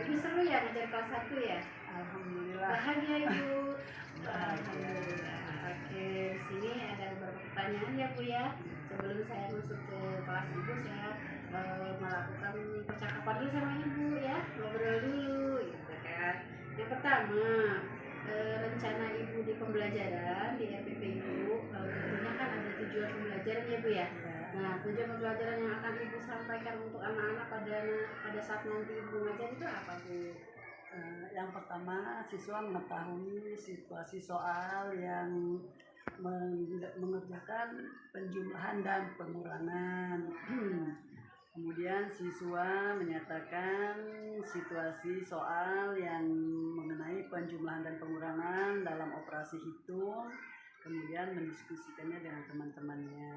Ibu seru ya ngajar kelas 1 ya? Alhamdulillah. Bahagia Ibu. Bahagia. Oke, di sini ada beberapa pertanyaan ya Bu ya. Sebelum saya masuk ke kelas Ibu, saya melakukan percakapan dulu sama Ibu ya, ngobrol dulu gitu kan. Yang pertama, rencana Ibu di pembelajaran di RPP Ibu, tentunya kan ada tujuan pembelajaran ya Bu ya. Nah, tujuan pembelajaran yang akan Ibu sampaikan untuk anak-anak pada saat nanti Ibu ngajar itu apa Bu? Yang pertama, siswa mengetahui situasi soal yang mengerjakan penjumlahan dan pengurangan. Kemudian siswa menyatakan situasi soal yang mengenai penjumlahan dan pengurangan dalam operasi hitung, kemudian mendiskusikannya dengan teman-temannya.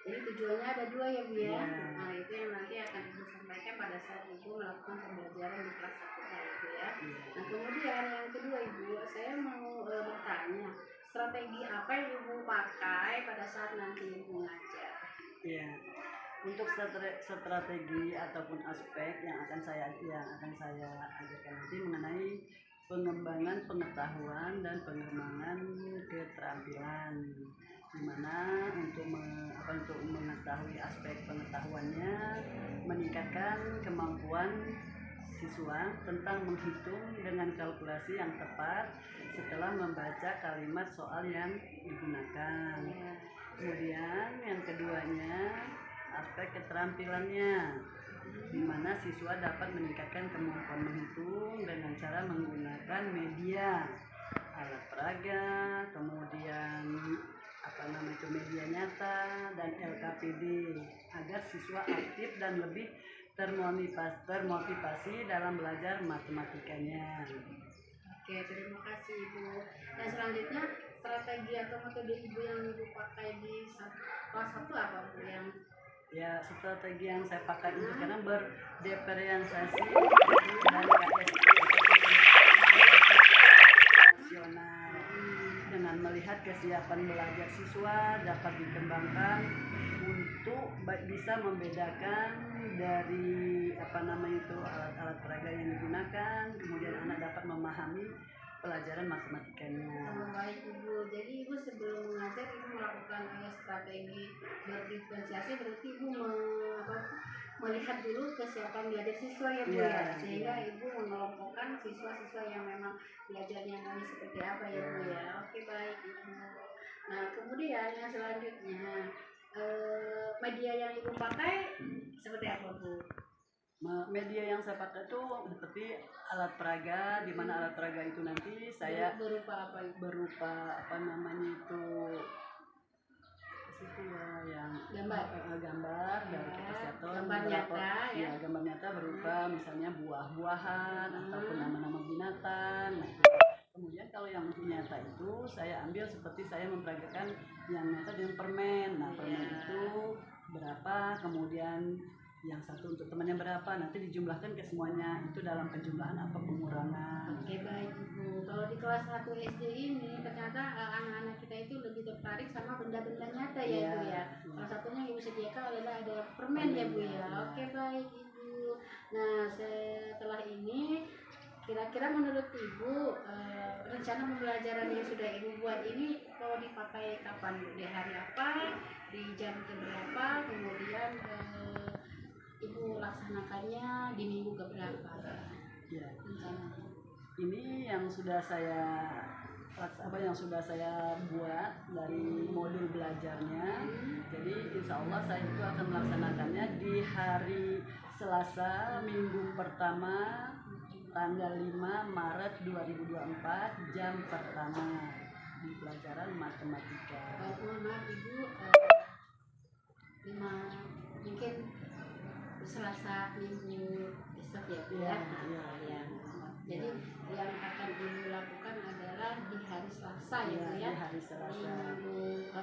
Jadi tujuannya ada 2 ya Bu ya. Ya. Nah, itu yang nanti akan Ibu sampaikan pada saat Ibu melakukan pembelajaran di kelas 1 ya Ibu ya. Nah, kemudian yang kedua Ibu, saya mau bertanya, strategi apa yang Ibu pakai pada saat nanti Ibu ngajar? Iya. Untuk strategi ataupun aspek yang akan saya ajarkan nanti mengenai pengembangan pengetahuan dan pengembangan keterampilan, dimana untuk mengetahui aspek pengetahuannya, meningkatkan kemampuan siswa tentang menghitung dengan kalkulasi yang tepat setelah membaca kalimat soal yang digunakan. Kemudian yang keduanya, aspek keterampilannya, di mana siswa dapat meningkatkan kemampuan menghitung dengan cara menggunakan media, alat peraga, kemudian media nyata dan LKPD, agar siswa aktif dan lebih termotivasi dalam belajar matematikanya. Oke, terima kasih Ibu. Dan selanjutnya, strategi atau metode Ibu yang Ibu pakai di kelas 1 apa Bu? Ya, strategi yang saya pakai untuk sekarang berdiferensiasi dan nasional, dengan melihat kesiapan belajar siswa dapat dikembangkan untuk bisa membedakan dari alat-alat peraga yang digunakan, kemudian anak dapat memahami pelajaran matematikanya. Baik Ibu, jadi Ibu sebelum mengajar Ibu melakukan strategi berdiferensiasi, berarti Ibu melihat dulu kesiapan belajar siswa ya Bu ya, sehingga Ibu mengelompokkan siswa-siswa yang memang belajarnya mau seperti apa ya Bu ya. Oke, baik Ibu. Nah, kemudian yang selanjutnya, media yang Ibu pakai seperti apa Bu? Media yang saya pakai itu seperti alat peraga, di mana alat peraga itu nanti saya berupa apa? Berupa yang gambar dari kertas gambar nyata ya. Gambar nyata berupa misalnya buah-buahan ataupun nama-nama binatang. Kemudian kalau yang nyata itu saya ambil seperti saya memperagakan yang nyata dengan permen. Nah, permen itu berapa, kemudian yang satu untuk temannya berapa, nanti dijumlahkan ke semuanya, itu dalam penjumlahan apa pengurangan. Oke, baik Ibu. Kalau di kelas 1 SD ini ternyata anak-anak kita itu lebih tertarik sama benda-benda nyata ya Bu ya. Salah satunya Ibu sediakan adalah ada permen ya Bu ya. Oke, baik Ibu. Nah, setelah ini kira-kira menurut Ibu rencana pembelajaran yang sudah Ibu buat ini mau dipakai kapan Bu? Di hari apa? Di jam berapa? Kemudian Ibu laksanakannya di minggu keberapa? Ya, Rencana. ini yang sudah saya buat dari modul belajarnya. Jadi insya Allah saya itu akan melaksanakannya di hari Selasa minggu pertama tanggal 5 Maret 2024 jam pertama di pelajaran matematika. Mohon maaf Ibu, mungkin Selasa minggu besok ya Bu ya. Iya. Jadi yang akan Ibu lakukan adalah di hari Selasa ya Bu ya. Di hari Selasa.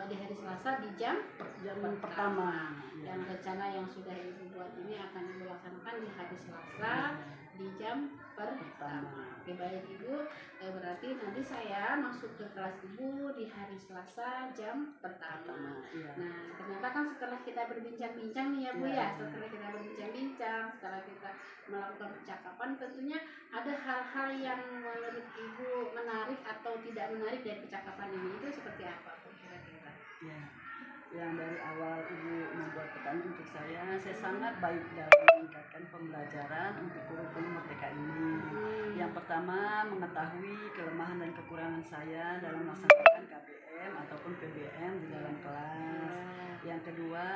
Di hari Selasa di jam pertama. Yang rencana yang sudah Ibu buat ini akan Ibu laksanakan di hari Selasa di jam pertama. Oke, baik Ibu, berarti nanti saya masuk ke kelas Ibu di hari Selasa jam pertama. Nah, ternyata kan setelah kita berbincang-bincang nih ya Bu ya, setelah kita berbincang-bincang, setelah kita melakukan percakapan, tentunya ada hal-hal yang menurut Ibu menarik atau tidak menarik dari percakapan ini. Itu seperti apa Bu kira-kira? Ya, yang dari awal Ibu membuat pertanyaan untuk saya sangat baik dalam meningkatkan pembelajaran untuk kurikulum Merdeka ini. Yang pertama, mengetahui kelemahan dan kekurangan saya dalam melaksanakan KBM ataupun PBM di dalam kelas. Yang kedua,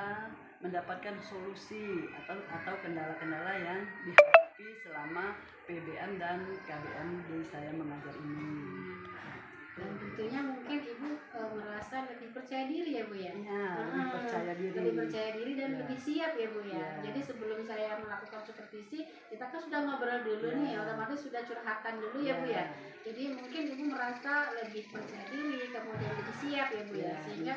mendapatkan solusi atau kendala-kendala yang dihadapi selama PBM dan KBM di saya mengajar ini. Dan tentunya mungkin Ibu merasa lebih percaya diri ya Bu ya? Lebih percaya diri. Lebih percaya diri dan lebih siap ya Bu ya? Jadi sebelum saya melakukan supervisi, kita kan sudah ngobrol dulu nih, otomatis sudah curhatan dulu ya Bu ya? Jadi mungkin Ibu merasa lebih percaya diri, kemudian lebih siap ya Bu ya? Sehingga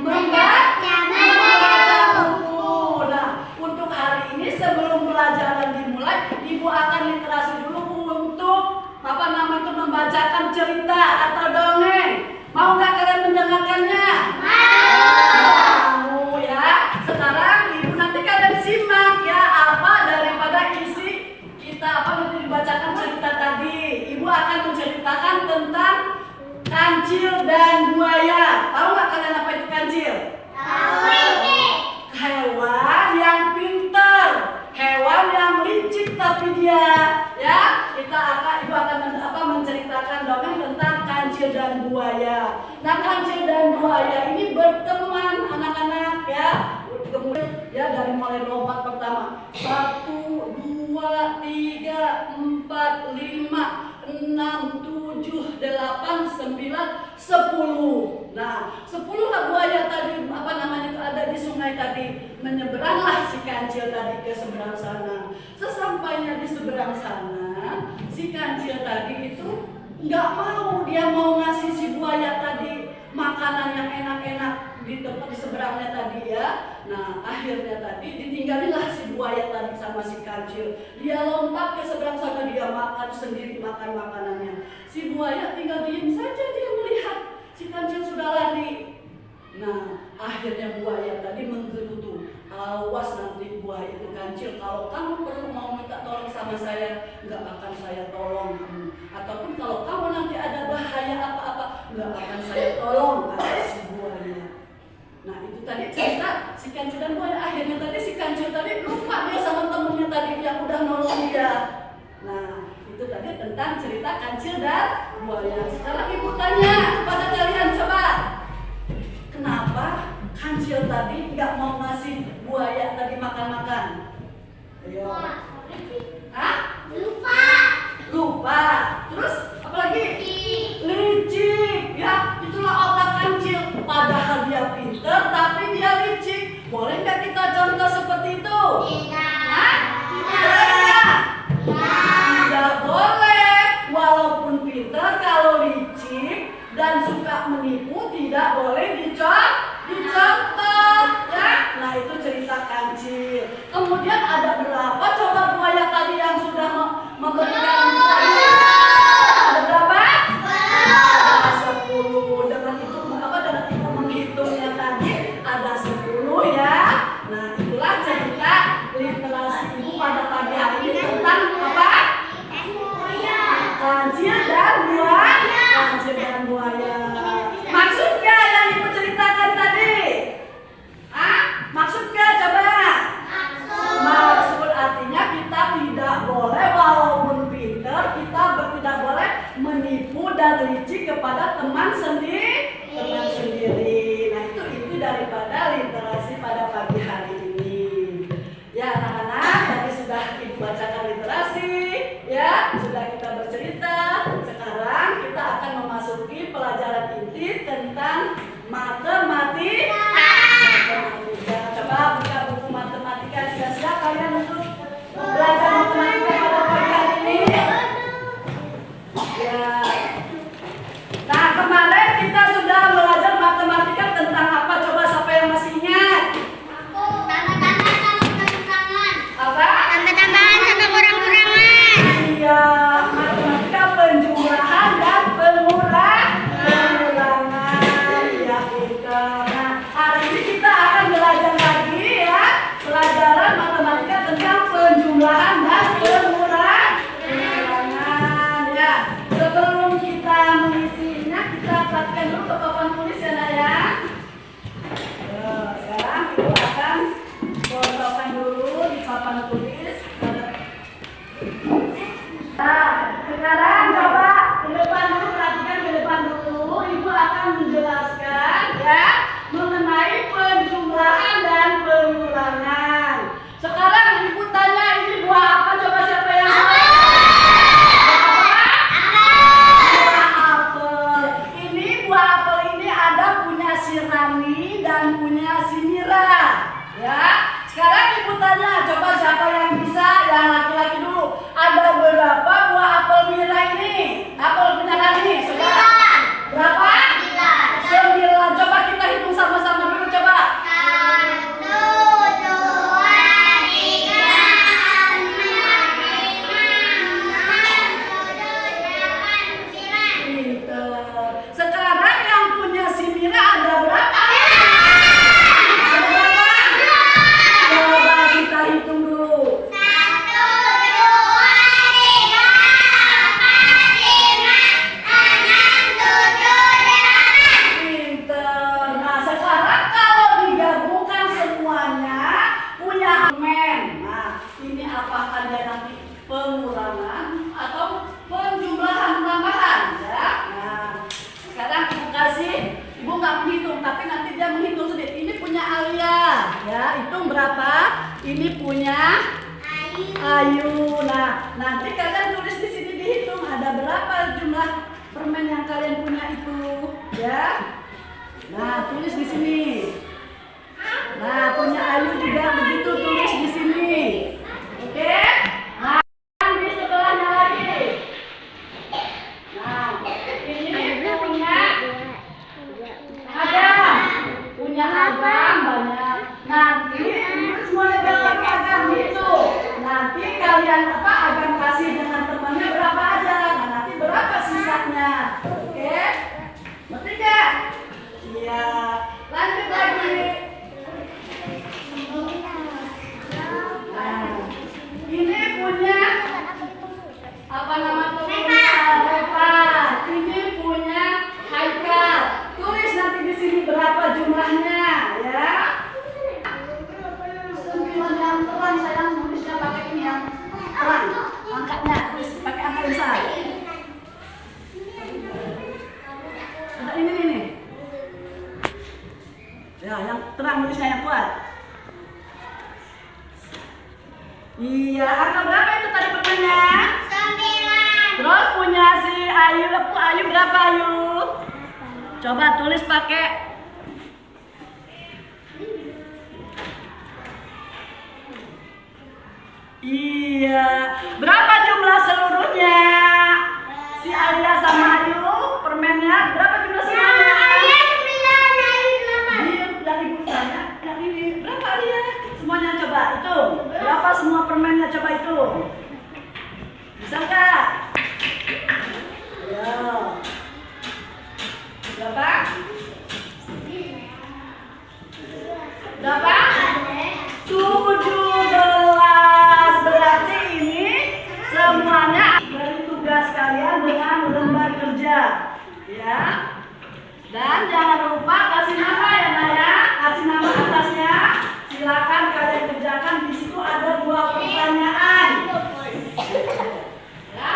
membaca buku. Nah, untuk hari ini sebelum pelajaran dimulai, Ibu akan literasi dulu untuk membacakan cerita atau dongeng. Mau nggak kalian mendengarkannya? Mau ya. Sekarang Ibu nanti kalian simak ya apa daripada isi kita nanti dibacakan cerita tadi. Ibu akan menceritakan tentang kancil dan buaya. Tahu nggak kalian apa itu kancil? Hewan yang pintar, hewan yang licik tapi dia Ibu akan menceritakan dongeng tentang kancil dan buaya. Nah, kancil dan buaya ini berteman anak-anak ya. Kemudian ya dari mulai lompat pertama 1, 2, 3, 4, 5, 6, 7, 8, 9, 10. Nah, 10 lah buaya tadi itu ada di sungai tadi. Menyeberanglah si kancil tadi ke seberang sana. Sesampainya di seberang sana, si kancil tadi itu nggak mau, dia mau ngasih si buaya tadi makanan yang enak-enak di tempat di seberangnya tadi ya. Nah, akhirnya tadi ditinggalilah si buaya tadi sama si kancil. Dia lompat ke seberang sana, dia makan sendiri makanannya. Si buaya tinggal diam saja, dia melihat si kancil sudah lari. Nah, akhirnya buaya tadi menggerutu. Awas nanti buaya itu kancil, kalau kamu perlu mau minta tolong sama saya, nggak akan saya tolong kamu. Ataupun kalau kamu nanti ada bahaya apa-apa, nggak akan saya tolong, kata si buaya. Nah, itu tadi cerita si kancil dan buaya. Akhirnya tadi si kancil tadi lupa dia sama temennya tadi yang udah nolong dia. Nah, itu tadi tentang cerita kancil dan buaya. Sekarang Ibu tanya kepada kalian, coba. Kenapa kancil tadi nggak mau ngasih buaya tadi makan-makan? Ayo. Hah? Lupa. Terus apa lagi? Licik. Ya, itulah otak kancil. Padahal dia pintar, tapi dia licik. Boleh nggak kita contoh seperti itu? Hah? Tidak boleh. Walaupun pintar, kalau licik dan suka menipu tidak boleh dicontoh ya. Nah, itu cerita kancil. Kemudian ada berapa coba buaya tadi yang sudah memberikan ada berapa? 10. Dengan Ibu menghitungnya tadi ada 10 ya. Nah, itulah cerita literasi Ibu pada pagi hari ini tentang apa? Kancil dan buaya. Kancil dan buaya. Maksudnya yang Ibu ceritakan tadi? Maksudnya coba? Maksud artinya kita tidak boleh, walaupun pintar, kita tidak boleh menipu dan licik kepada teman sendiri. Nah, itu inti daripada literasi pada pagi hari ini. Ya, anak-anak, tadi sudah Ibu bacakan literasi, ya, sudah kita bercerita. Sekarang kita akan memasuki pelajaran inti tentang matematika. Coba buka buku matematika. Siap-siap kalian untuk belajar matematika pada pagi hari ini? Ya. Nah, kemarin kita sudah belajar matematika tentang apa? Coba siapa yang masih ingat? Apa? Tambah-tambahan sama kurang-kurangan. Iya, matematika penjumlahan dan pengurangan. Ya, pintar. Nah, hari ini kita akan belajar lagi ya pelajaran matematika tentang penjumlahan dan pengurangan ya. Sebelum kita mengisinya, kita perhatikan dulu ke papan tulis ya, Nak ya. Sekarang Ibu akan contohkan dulu di papan tulis. Nah, sekarang coba ke depan dulu, perhatikan ke depan dulu. Ibu akan menjelaskan ya mengenai penjumlahan dan pengurangan. Sekarang Ibu tanya, ini buah apa? Coba siapa yang tahu? Buah apel. Ini buah apel ini ada punya si Rani dan punya si Mira. Ya. Sekarang Ibu tanya, coba siapa yang bisa? Yang laki-laki dulu. Ada berapa buah apel Mira ini? Apel punya Rani? Berapa? 9. Coba kita hitung sama-sama dulu. ini punya Ayu. Nah, nanti kalian tulis di sini, dihitung ada berapa jumlah permen yang kalian punya itu, ya. Nah, tulis di sini. Nah, punya Ayu juga begitu, tulis di sini. Oke? Nah, di sebelahnya lagi. Nah, ini punya Adam. Punya Adam banyak. Nanti semuanya dapat Adam itu. Nanti kalian Adam kasih dengan temannya berapa aja. Nah, nanti berapa sisanya. Oke? Ngerti nggak? Iya. Lanjut lagi. Nah, ini punya apa nama temannya? Reva. Ini punya Haikal. Tulis nanti di sini berapa jumlahnya, ya. 9 yang terang, sayang, tulisnya pakai ini yang terang. Angkatnya tulis pakai angka besar. Ada ini. Ya, yang terang tulisnya yang kuat. Iya, angka berapa itu tadi permennya? 9. Terus punya si Ayu berapa Ayu? Coba tulis pakai. Iya, berapa jumlah seluruhnya? Si Alia sama Ayu permennya berapa jumlah seluruhnya? Yang ibu tanya, yang ini berapa Alia? Semuanya coba hitung. Berapa semua permennya, coba hitung. Bisa nggak? Ya. Berapa? Berapa? 17. Berarti ini semuanya dari tugas kalian dengan lembar kerja, ya. Dan jangan lupa kasih nama ya Naya, kasih nama atasnya. Silakan kalian kerjakan. Di situ ada 2 pertanyaan. Ya.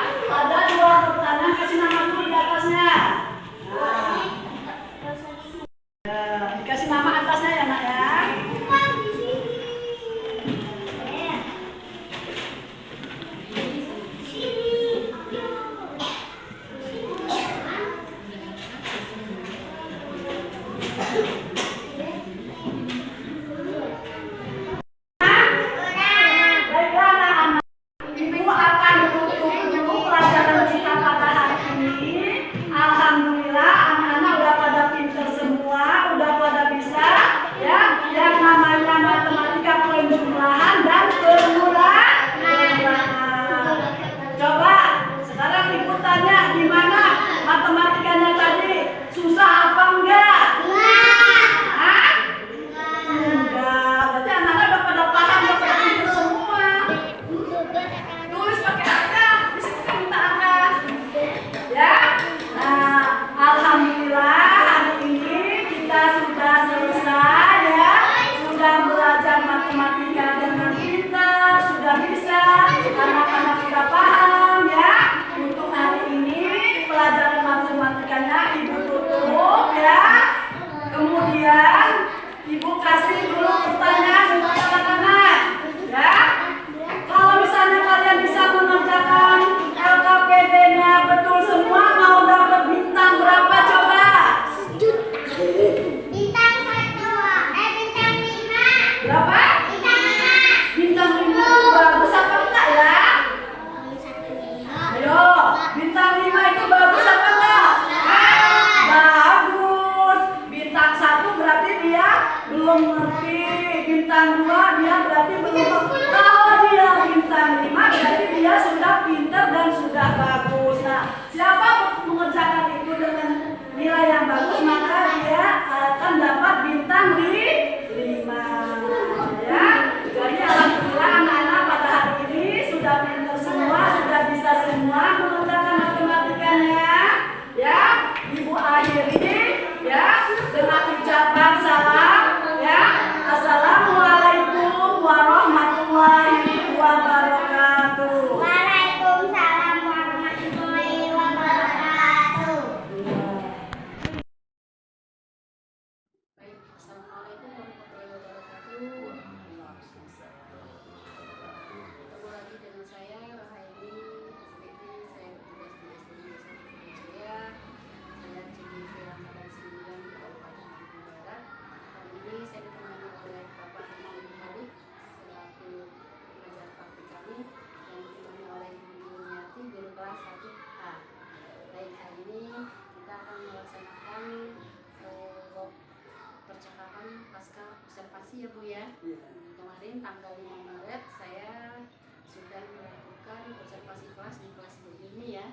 tanggal 5 Maret saya sudah melakukan observasi kelas di kelas ibu ini ya,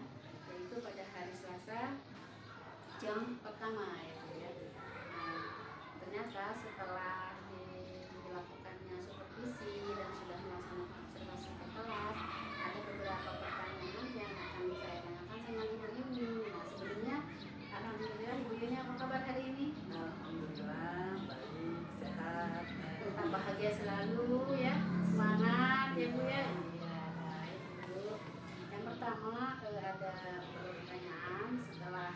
yaitu pada hari Selasa jam pertama ya Bu ya. Nah, ternyata setelah dilakukannya supervisi dan sudah melaksanakan observasi ke kelas, ada beberapa pertanyaan yang akan saya tanyakan dengan ibu ini. Nah, sebelumnya alhamdulillah ibu ini apa kabar hari ini? Alhamdulillah baik, sehat. Tetap bahagia selalu ya, semangat ya Bu ya. Iya, baik Bu. Yang pertama ada pertanyaan setelah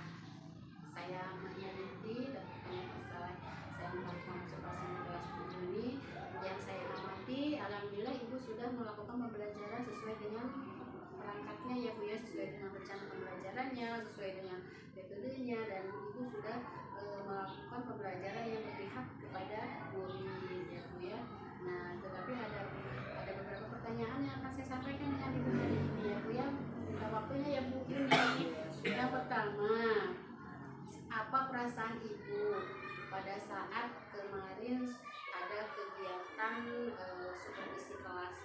saya meneliti dan setelah saya melakukan observasi di kelas ibu ini, yang saya amati alhamdulillah ibu sudah melakukan pembelajaran sesuai dengan perangkatnya ya Bu ya, sesuai dengan rencana pembelajarannya, sesuai dengan metodenya, dan ibu sudah melakukan pembelajaran yang berpihak kepada murid ya Bu ya. Nah, tetapi ada beberapa pertanyaan yang akan saya sampaikan dengan ibu hari ini ya Bu ya. Minta waktunya ya Bu ini. Yang pertama, apa perasaan ibu pada saat kemarin ada kegiatan supervisi kelas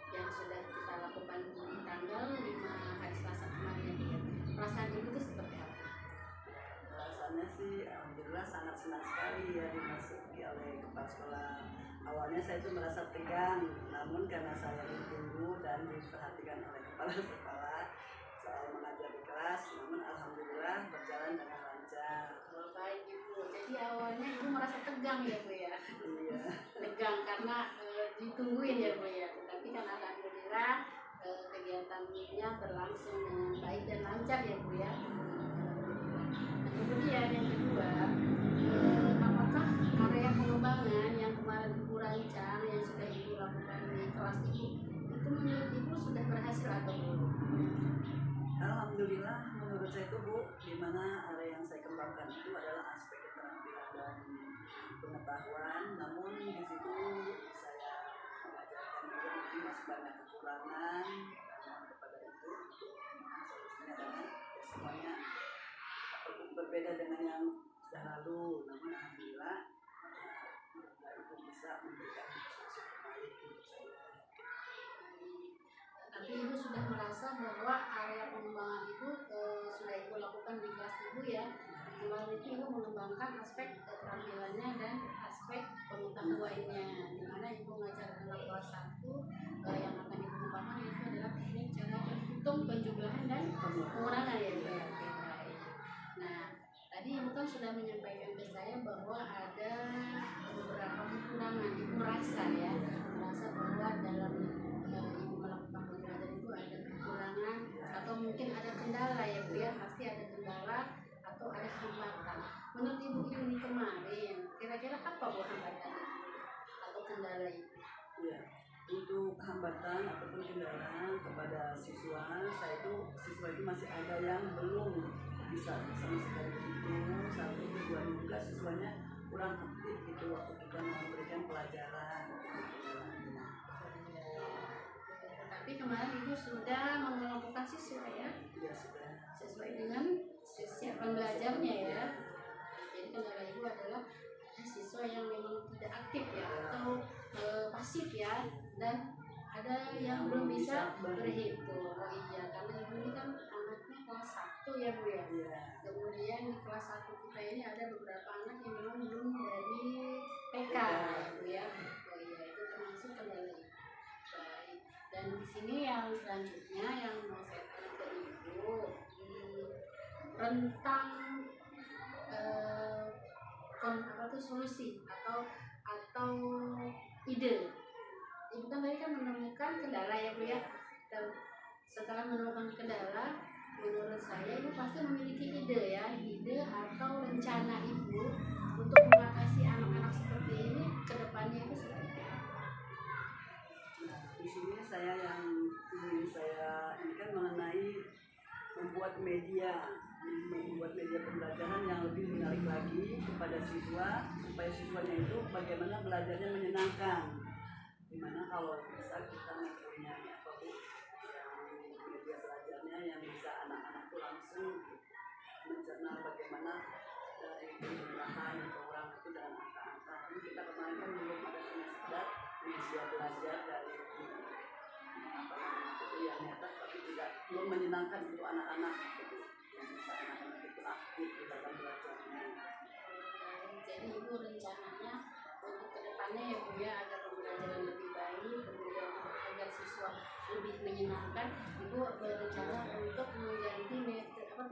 yang sudah kita lakukan di tanggal 5 hari Selasa kemarin ya? Perasaan ibu itu seperti apa? Rasanya sih alhamdulillah sangat senang sekali ya dimasuki oleh kepala sekolah. Awalnya saya itu merasa tegang, namun karena saya ditunggu dan diperhatikan oleh kepala sekolah soal mengajar di kelas, namun alhamdulillah berjalan dengan lancar. Oh, baik ibu. Jadi awalnya ibu merasa tegang ya Bu ya? Iya. Tegang karena ditungguin ya Bu ya. Tetapi kan alhamdulillah kegiatannya berlangsung dengan baik dan lancar ya Bu ya. Nah, kemudian yang kedua, apakah area pengembangan yang kemarin ibu rancang yang sudah ibu lakukan di kelas ibu itu menurut ibu sudah berhasil atau belum? Alhamdulillah menurut saya itu Bu, di mana area yang saya kembangkan itu adalah aspek keterampilan dan pengetahuan, namun di situ saya mengajarkan juga mungkin masih banyak kekurangan, dan mohon kepada itu untuk solusinya adalah ya semuanya berbeda dengan yang sudah lalu, namun alhamdulillah itu bisa memberikan solusi terbaik untuk saya. Tapi ibu sudah merasa bahwa area pengembangan itu sudah ibu lakukan di kelas ibu ya. Kemarin itu ibu mengembangkan aspek keterampilannya dan aspek pengetahuannya, di mana ibu mengajarkan anak kelas 1 yang akan ibu kembangkan itu adalah teknik cara berhitung penjumlahan dan pengurangan ya Bu. Oke, baik. Nah, tadi ibu kan sudah menyampaikan ke saya bahwa ada beberapa kekurangan. Ibu merasa bahwa dalam ibu melakukan pembelajaran itu ada kekurangan atau mungkin ada kendala ya Bu ya. Pasti ada kendala atau ada hambatan. Menurut ibu ini kemarin, kira-kira apa Bu hambatan atau kendala itu? Iya, untuk hambatan ataupun kendala kepada siswa, siswa itu masih ada yang belum bisa sama sekali itu. Satu kedua juga siswanya kurang aktif gitu waktu kita memberikan pelajaran. Tapi kemarin ibu sudah mengelompokkan siswa ya, Iya sudah. sesuai dengan kesiapan belajarnya ya. Jadi kendala ibu adalah siswa yang memang tidak aktif ya atau pasif ya, dan ada yang belum bisa berhitung. Oh iya, karena ibu ini kan anaknya kelas 1 ya Bu ya. Iya. Kemudian di kelas 1 kita ini ada beberapa anak yang memang belum dari PK ya Bu ya. Oh iya, itu termasuk kendala ibu. Baik. Dan di sini yang selanjutnya yang mau saya tanya ke ibu, rentang solusi atau ide. Ibu kan tadi kan menemukan kendala ya Bu ya. Dan setelah menemukan kendala, menurut saya ibu pasti memiliki ide atau rencana ibu untuk mengatasi anak-anak seperti ini ke depannya itu seperti apa? Nah, di sini saya yang ingin saya ini kan mengenai membuat media pembelajaran yang lebih menarik lagi kepada siswa, supaya siswanya itu bagaimana belajarnya menyenangkan. Dimana kalau bisa kita mempunyai apa Bu, yang media belajarnya yang bisa anak-anak itu langsung mencerna bagaimana dari penjumlahan orang itu dalam angka-angka. Ini kita kemarin kan belum ada hanya sekedar media belajar dari yang nyata tapi belum menyenangkan untuk anak-anak gitu. Yang bisa anak-anak itu aktif di dalam belajarnya. Jadi ibu rencananya untuk kedepannya ya bu ya, agar pembelajaran lebih baik, kemudian agar siswa lebih menyenangkan, ibu berencana untuk mengganti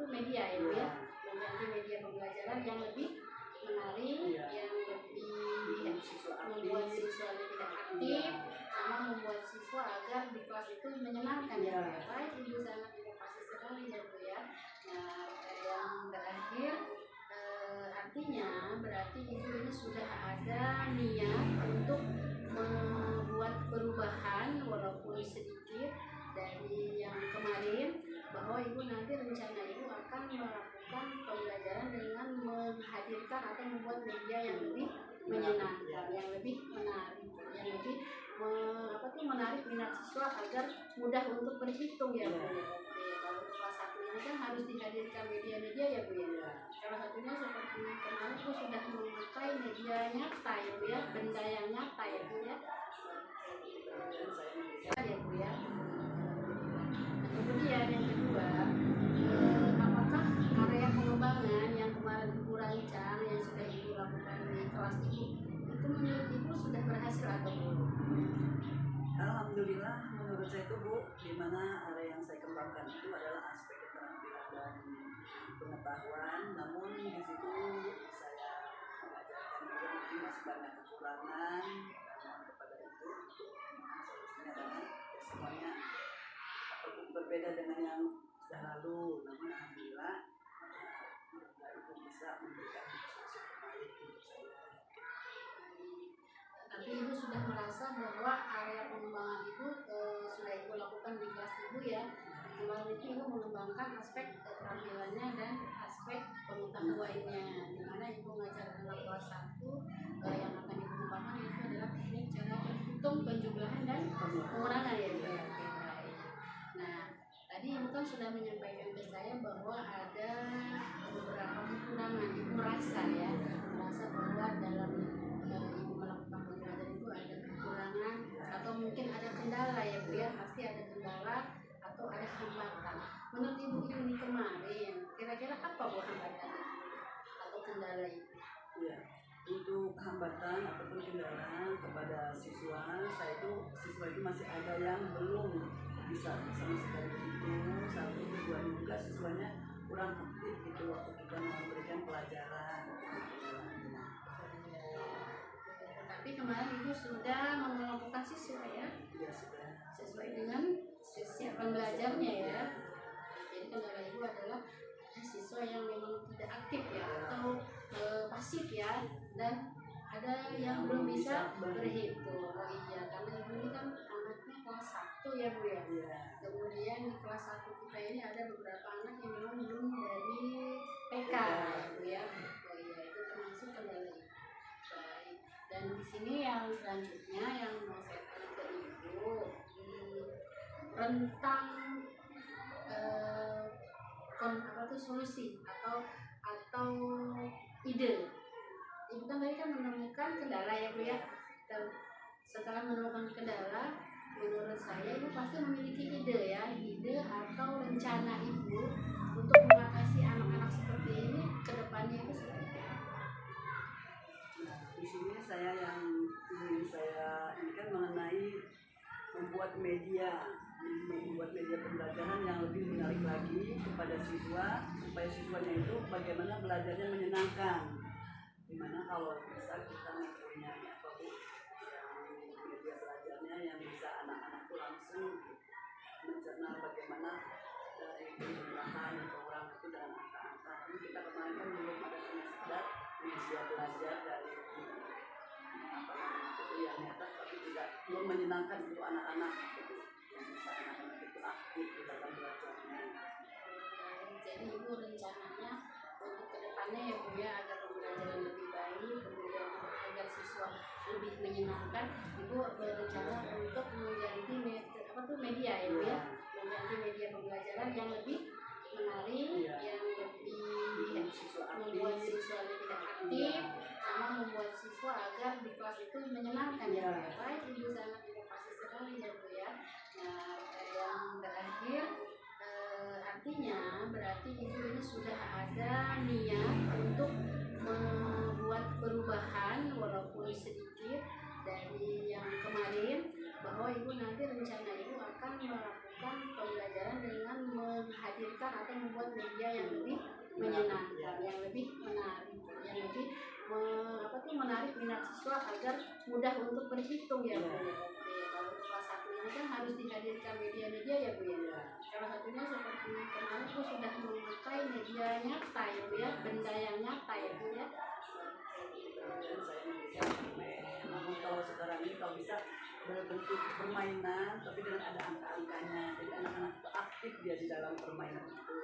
media ya bu ya, mengganti media pembelajaran yang lebih menarik, yang lebih membuat siswa lebih aktif, sama membuat siswa agar di kelas itu menyenangkan ya bu ya. Baik, ibu sangat inovasi sekali ya bu ya. Nah, yang terakhir, artinya berarti ibu ini sudah ada niat untuk membuat perubahan walaupun sedikit dari yang kemarin, bahwa ibu nanti rencana ibu akan melakukan pembelajaran dengan menghadirkan atau membuat media yang lebih menyenangkan, yang lebih menarik, yang lebih menarik minat siswa agar mudah untuk berhitung ya bu ya. Oke, kalau kelas 1 ini kan harus dihadirkan media-media ya bu ya. Salah satunya seperti kemarin bu sudah memakai media nyata ya bu ya, benda yang nyata ya bu ya. Ya bu ya. Kemudian yang kedua, apakah area pengembangan yang kemarin ibu rancang yang sudah ibu lakukan di kelas ibu itu menurut ibu sudah berhasil atau belum? Alhamdulillah, menurut saya itu bu, di mana area yang saya kembangkan itu adalah aspek keterampilan dan pengetahuan. Namun di situ saya mengajarkan juga mungkin masih banyak kekurangan, dan kepada itu solusinya adalah semuanya berbeda dengan yang sudah lalu. Namun alhamdulillah itu bisa memberikan solusi terbaik untuk saya. Tapi ibu sudah merasa bahwa area pengembangan itu sudah ibu lakukan di kelas ibu ya. Kemarin itu ibu mengembangkan aspek keterampilannya dan aspek pengetahuannya, di mana ibu mengajarkan anak kelas 1 yang akan ibu kembangkan itu adalah teknik cara berhitung, penjumlahan dan pengurangan ya. Nah, tadi ibu kan sudah menyampaikan ke saya bahwa ada beberapa kekurangan. Ibu merasa bahwa dalam ibu melakukan pembelajaran itu ada kekurangan atau mungkin ada kendala ya bu ya, pasti ada kendala atau ada hambatan. Menurut ibu ini kemarin, kira-kira apa bu hambatan atau kendala itu? Ya, untuk hambatan ataupun kendala kepada siswa, siswa itu masih ada yang belum bisa sama sekali itu. Satu, kedua juga siswanya kurang aktif gitu waktu kita memberikan pelajaran. Tapi kemarin ibu sudah mengelompokkan siswa ya? Ya sudah. Sesuai dengan kesiapan belajarnya ya. Jadi kendala ibu adalah siswa yang memang tidak aktif ya, atau pasif ya, dan ada yang belum bisa berhitung. Oh iya, karena ibu ini kan anaknya kelas 1 ya bu ya. Kemudian di kelas 1 kita ini ada beberapa anak yang memang belum dari PK ya bu ya. Oh iya, itu termasuk kendala ibu. Baik. Dan di sini yang selanjutnya yang mau saya tanya ke ibu, rentang solusi atau ide. Ibu kan tadi kan menemukan kendala ya bu ya. Dan setelah menemukan kendala, menurut saya ibu pasti memiliki ide atau rencana ibu untuk mengatasi anak-anak seperti ini ke depannya itu seperti apa? Nah, di sini saya yang ingin saya ini kan mengenai membuat media pembelajaran yang lebih menarik lagi kepada siswa, supaya siswanya itu bagaimana belajarnya menyenangkan. Dimana kalau bisa kita mempunyai media belajarnya yang bisa anak-anak itu langsung mencerna bagaimana dari penjumlahan pengurangan itu dalam angka-angka. Ini kita kemarin kan belum ada sekedar media belajar dari yang nyata tapi belum menyenangkan untuk anak-anak gitu. Yang bisa anak-anak itu aktif di dalam belajarnya. Jadi ibu rencananya untuk kedepannya ya bu ya, agar pembelajaran lebih baik, kemudian agar siswa lebih menyenangkan, ibu berencana untuk mengganti media ya bu ya, mengganti media pembelajaran yang lebih menarik, yang lebih membuat siswa lebih aktif, sama membuat siswa agar di kelas kelas itu menyenangkan ya Bu ya. Baik, Ibu sangat inovasi sekali ya Bu ya. Nah, yang terakhir artinya berarti Ibu ini sudah ada niat untuk membuat perubahan walaupun sedikit dari yang kemarin, bahwa Ibu nanti rencana Ibu akan melakukan pembelajaran dengan menghadirkan atau membuat media yang lebih menyenangkan, yang lebih menarik, yang lebih menarik minat siswa agar mudah untuk berhitung ya Bu. Oke, kalau kelas 1 ini kan harus dihadirkan media-media ya Bu ya. Salah satunya seperti kemarin Bu sudah memakai media nyata ya Bu ya, benda yang nyata ya Bu ya. Dan saya memberikan permen. Namun kalau sekarang ini kalau bisa berbentuk permainan tapi dengan ada angka-angkanya, jadi anak-anak itu aktif dia di dalam permainan itu.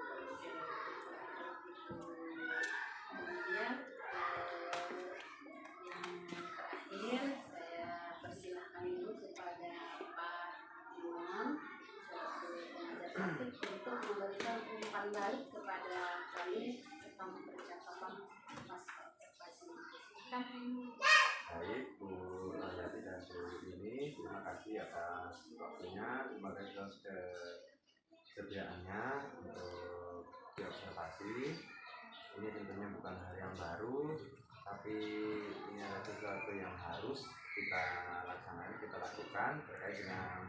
Kemudian yang terakhir saya persilahkan dulu kepada Pak Imam selaku pengajar praktik untuk memberikan umpan balik kepada kami tentang percakapan pas observasi. Silakan. Baik, Bu Royati dan Bu ini, terima kasih atas waktunya, terima kasih atas kesediaannya untuk diobservasi. Ini tentunya bukan hal yang baru, tapi ini adalah sesuatu yang harus kita laksanakan, kita lakukan terkait dengan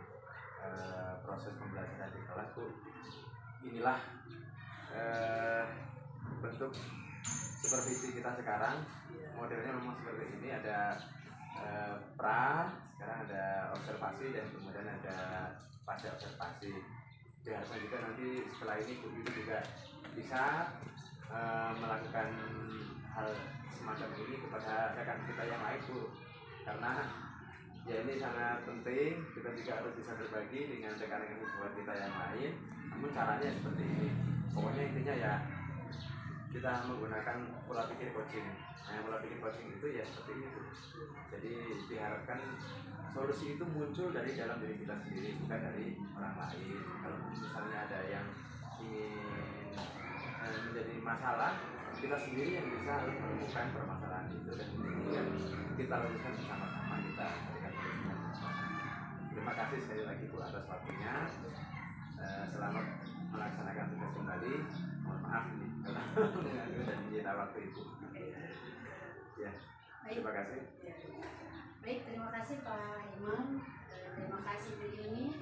proses pembelajaran di kelas, Bu. Inilah bentuk supervisi kita sekarang. Modelnya memang seperti ini, ada pra, sekarang ada observasi, dan kemudian ada pasca observasi. Diharapkan juga nanti setelah ini Bu Ibu juga bisa melakukan hal semacam ini kepada rekan kita yang lain, Bu, karena ya ini sangat penting. Kita juga harus bisa berbagi dengan rekan-rekan siswa kita yang lain, namun caranya seperti ini. Pokoknya intinya ya kita menggunakan pola pikir coaching. Nah, pola pikir coaching itu ya seperti itu. Jadi diharapkan solusi itu muncul dari dalam diri kita sendiri, bukan dari orang lain. Kalau misalnya ada yang ingin menjadi masalah, kita sendiri yang bisa harus menemukan permasalahan itu dan kemudian kita lakukan bersama-sama, kita berikan solusinya bersama. Terima kasih sekali lagi Bu atas waktunya. Selamat melaksanakan tugas kembali. Mohon maaf ini karena mengganggu dan menyita waktu Ibu. Ya, terima kasih. Baik, terima kasih Pak Imam. Terima kasih Bu Yuni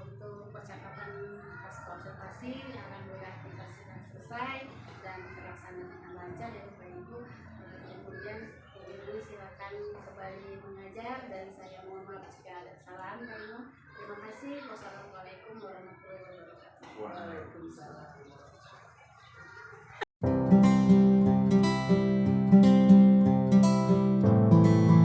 untuk percakapan pasca observasi. Alhamdulillah kita sudah selesai dan terlaksana dengan lancar ya Bapak Ibu. Kemudian Bu Yuni silakan kembali mengajar dan saya mohon maaf jika ada kesalahan Pak Imam. Terima kasih. Wassalamualaikum warahmatullahi wabarakatuh. Waalaikumsalam.